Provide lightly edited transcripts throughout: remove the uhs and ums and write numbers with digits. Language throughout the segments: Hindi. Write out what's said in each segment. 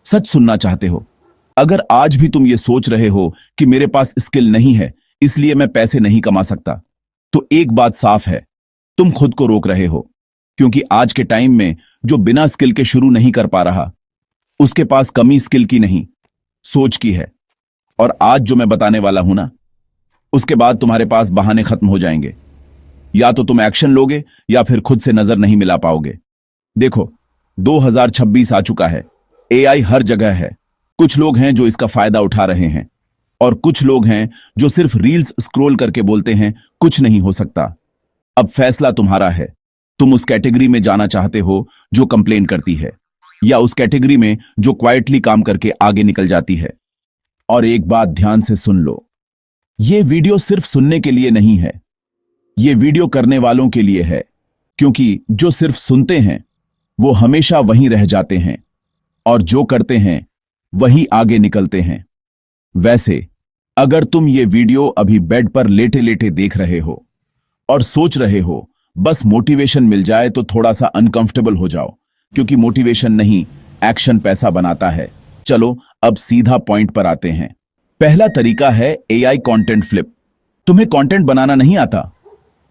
सच सुनना चाहते हो? अगर आज भी तुम ये सोच रहे हो कि मेरे पास स्किल नहीं है इसलिए मैं पैसे नहीं कमा सकता, तो एक बात साफ है, तुम खुद को रोक रहे हो। क्योंकि आज के टाइम में जो बिना स्किल के शुरू नहीं कर पा रहा, उसके पास कमी स्किल की नहीं, सोच की है। और आज जो मैं बताने वाला हूं ना, उसके बाद तुम्हारे पास बहाने खत्म हो जाएंगे। या तो तुम एक्शन लोगे या फिर खुद से नजर नहीं मिला पाओगे। देखो, 2026 आ चुका है। एआई हर जगह है। कुछ लोग हैं जो इसका फायदा उठा रहे हैं और कुछ लोग हैं जो सिर्फ रील्स स्क्रॉल करके बोलते हैं कुछ नहीं हो सकता। अब फैसला तुम्हारा है। तुम उस कैटेगरी में जाना चाहते हो जो कंप्लेन करती है, या उस कैटेगरी में जो क्वाइटली काम करके आगे निकल जाती है। और एक बात ध्यान से सुन लो, यह वीडियो सिर्फ सुनने के लिए नहीं है, यह वीडियो करने वालों के लिए है। क्योंकि जो सिर्फ सुनते हैं वो हमेशा वहीं रह जाते हैं, और जो करते हैं वही आगे निकलते हैं। वैसे अगर तुम ये वीडियो अभी बेड पर लेटे लेटे देख रहे हो और सोच रहे हो बस मोटिवेशन मिल जाए तो थोड़ा सा अनकंफर्टेबल हो जाओ, क्योंकि मोटिवेशन नहीं, एक्शन पैसा बनाता है। चलो अब सीधा पॉइंट पर आते हैं। पहला तरीका है एआई कंटेंट फ्लिप। तुम्हें कंटेंट बनाना नहीं आता?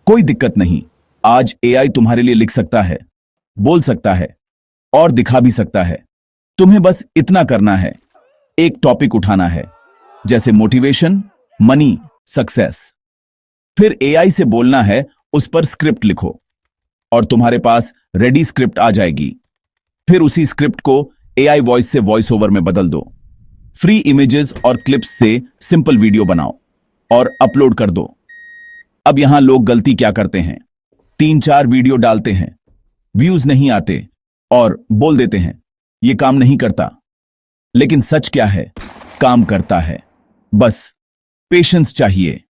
कोई दिक्कत नहीं। आज एआई तुम्हारे लिए लिख सकता है, बोल सकता है और दिखा भी सकता है। तुम्हें बस इतना करना है, एक टॉपिक उठाना है, जैसे मोटिवेशन, मनी, सक्सेस। फिर एआई से बोलना है उस पर स्क्रिप्ट लिखो और तुम्हारे पास रेडी स्क्रिप्ट आ जाएगी। फिर उसी स्क्रिप्ट को एआई वॉइस से वॉइस ओवर में बदल दो। फ्री इमेजेस और क्लिप्स से सिंपल वीडियो बनाओ और अपलोड कर दो। अब यहां लोग गलती क्या करते हैं? 3-4 वीडियो डालते हैं, व्यूज नहीं आते और बोल देते हैं ये काम नहीं करता। लेकिन सच क्या है? काम करता है। बस पेशेंस चाहिए।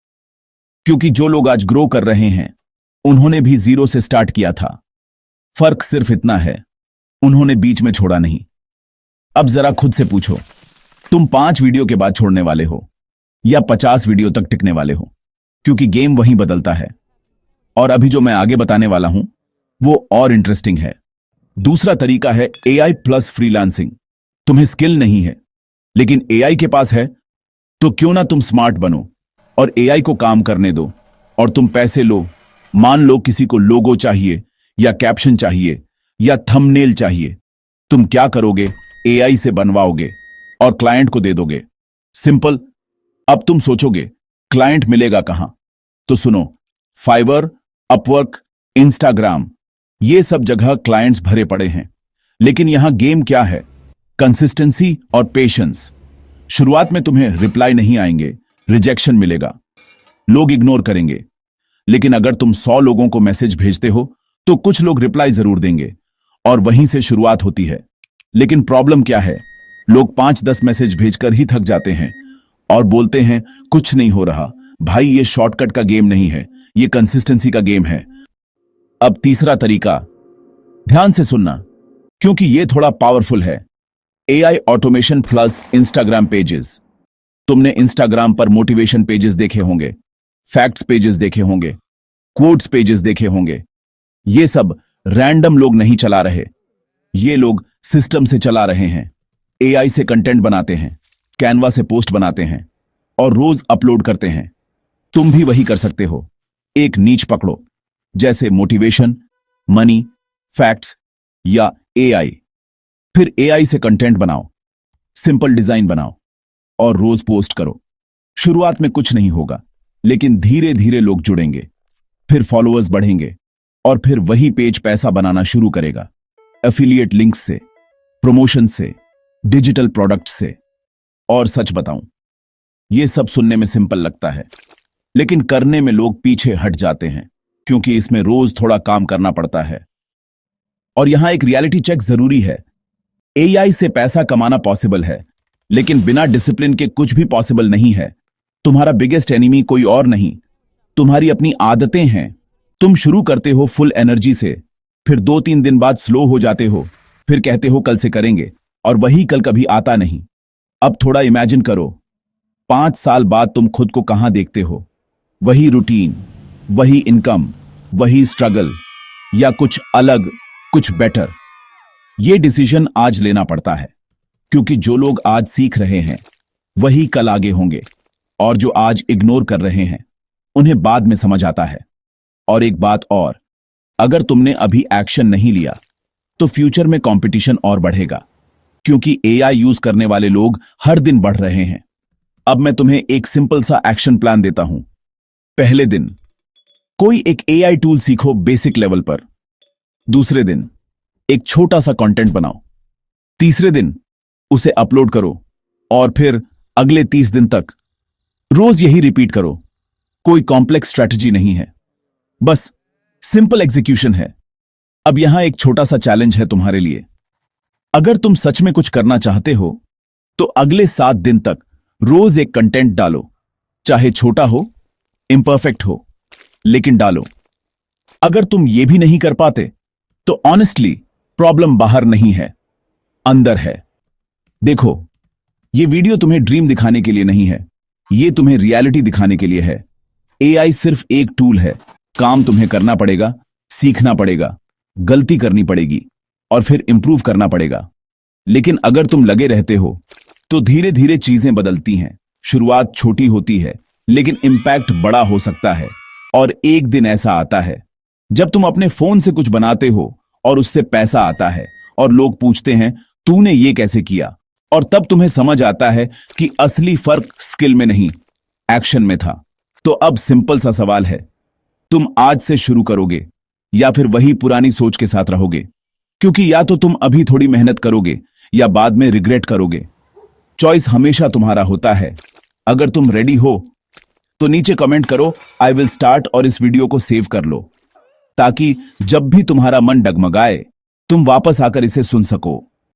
क्योंकि जो लोग आज ग्रो कर रहे हैं उन्होंने भी जीरो से स्टार्ट किया था। फर्क सिर्फ इतना है, उन्होंने बीच में छोड़ा नहीं। अब जरा खुद से पूछो, तुम 5 वीडियो के बाद छोड़ने वाले हो या 50 वीडियो तक टिकने वाले हो? क्योंकि गेम वहीं बदलता है। और अभी जो मैं आगे बताने वाला हूं वो और इंटरेस्टिंग है। दूसरा तरीका है एआई प्लस फ्रीलांसिंग। तुम्हें स्किल नहीं है लेकिन एआई के पास है, तो क्यों ना तुम स्मार्ट बनो और एआई को काम करने दो और तुम पैसे लो। मान लो किसी को लोगो चाहिए या कैप्शन चाहिए या थंबनेल चाहिए, तुम क्या करोगे? एआई से बनवाओगे और क्लाइंट को दे दोगे। सिंपल। अब तुम सोचोगे क्लाइंट मिलेगा कहां? तो सुनो, फाइवर, अपवर्क, इंस्टाग्राम, ये सब जगह क्लाइंट्स भरे पड़े हैं। लेकिन यहां गेम क्या है? कंसिस्टेंसी और पेशेंस। शुरुआत में तुम्हें रिप्लाई नहीं आएंगे, रिजेक्शन मिलेगा, लोग इग्नोर करेंगे। लेकिन अगर तुम 100 लोगों को मैसेज भेजते हो तो कुछ लोग रिप्लाई जरूर देंगे, और वहीं से शुरुआत होती है। लेकिन प्रॉब्लम क्या है? लोग 5-10 मैसेज भेजकर ही थक जाते हैं और बोलते हैं कुछ नहीं हो रहा। भाई, ये शॉर्टकट का गेम नहीं है, ये कंसिस्टेंसी का गेम है। अब तीसरा तरीका, ध्यान से सुनना क्योंकि ये थोड़ा पावरफुल है। AI automation plus Instagram pages. तुमने इंस्टाग्राम पर मोटिवेशन पेजेस देखे होंगे, फैक्ट्स पेजेस देखे होंगे, क्वोट्स पेजेस देखे होंगे। ये सब रैंडम लोग नहीं चला रहे, ये लोग सिस्टम से चला रहे हैं। एआई से कंटेंट बनाते हैं, कैनवा से पोस्ट बनाते हैं और रोज अपलोड करते हैं। तुम भी वही कर सकते हो। एक नीच पकड़ो, जैसे मोटिवेशन, मनी, फैक्ट्स या एआई। फिर एआई से कंटेंट बनाओ, सिंपल डिजाइन बनाओ और रोज पोस्ट करो। शुरुआत में कुछ नहीं होगा, लेकिन धीरे धीरे लोग जुड़ेंगे, फिर फॉलोअर्स बढ़ेंगे और फिर वही पेज पैसा बनाना शुरू करेगा। एफिलिएट लिंक्स से, प्रमोशन से, डिजिटल प्रोडक्ट से। और सच बताऊं, यह सब सुनने में सिंपल लगता है, लेकिन करने में लोग पीछे हट जाते हैं, क्योंकि इसमें रोज थोड़ा काम करना पड़ता है। और यहां एक रियलिटी चेक जरूरी है। एआई से पैसा कमाना पॉसिबल है, लेकिन बिना डिसिप्लिन के कुछ भी पॉसिबल नहीं है। तुम्हारा बिगेस्ट एनिमी कोई और नहीं, तुम्हारी अपनी आदतें हैं। तुम शुरू करते हो फुल एनर्जी से, फिर 2-3 दिन बाद स्लो हो जाते हो, फिर कहते हो कल से करेंगे, और वही कल कभी आता नहीं। अब थोड़ा इमेजिन करो, 5 साल बाद तुम खुद को कहां देखते हो? वही रूटीन, वही इनकम, वही स्ट्रगल, या कुछ अलग, कुछ बेटर? ये डिसीजन आज लेना पड़ता है। क्योंकि जो लोग आज सीख रहे हैं वही कल आगे होंगे, और जो आज इग्नोर कर रहे हैं उन्हें बाद में समझ आता है। और एक बात और, अगर तुमने अभी एक्शन नहीं लिया तो फ्यूचर में कंपटीशन और बढ़ेगा, क्योंकि एआई यूज करने वाले लोग हर दिन बढ़ रहे हैं। अब मैं तुम्हें एक सिंपल सा एक्शन प्लान देता हूं। पहले दिन कोई एक एआई टूल सीखो बेसिक लेवल पर। दूसरे दिन एक छोटा सा कंटेंट बनाओ। तीसरे दिन उसे अपलोड करो, और फिर अगले 30 दिन तक रोज यही रिपीट करो। कोई कॉम्प्लेक्स स्ट्रैटेजी नहीं है, बस सिंपल एग्जीक्यूशन है। अब यहां एक छोटा सा चैलेंज है तुम्हारे लिए। अगर तुम सच में कुछ करना चाहते हो तो अगले 7 दिन तक रोज एक कंटेंट डालो, चाहे छोटा हो, इम्परफेक्ट हो, लेकिन डालो। अगर तुम ये भी नहीं कर पाते तो ऑनेस्टली प्रॉब्लम बाहर नहीं है, अंदर है। देखो, ये वीडियो तुम्हें ड्रीम दिखाने के लिए नहीं है, ये तुम्हें रियलिटी दिखाने के लिए है। एआई सिर्फ एक टूल है, काम तुम्हें करना पड़ेगा, सीखना पड़ेगा, गलती करनी पड़ेगी और फिर इंप्रूव करना पड़ेगा। लेकिन अगर तुम लगे रहते हो तो धीरे धीरे चीजें बदलती हैं। शुरुआत छोटी होती है लेकिन इंपैक्ट बड़ा हो सकता है। और एक दिन ऐसा आता है जब तुम अपने फोन से कुछ बनाते हो और उससे पैसा आता है और लोग पूछते हैं तूने ये कैसे किया, और तब तुम्हें समझ आता है कि असली फर्क स्किल में नहीं, एक्शन में था। तो अब सिंपल सा सवाल है, तुम आज से शुरू करोगे या फिर वही पुरानी सोच के साथ रहोगे? क्योंकि या तो तुम अभी थोड़ी मेहनत करोगे या बाद में रिग्रेट करोगे। चॉइस हमेशा तुम्हारा होता है। अगर तुम रेडी हो तो नीचे कमेंट करो आई विल स्टार्ट और इस वीडियो को सेव कर लो, ताकि जब भी तुम्हारा मन डगमगाए तुम वापस आकर इसे सुन सको।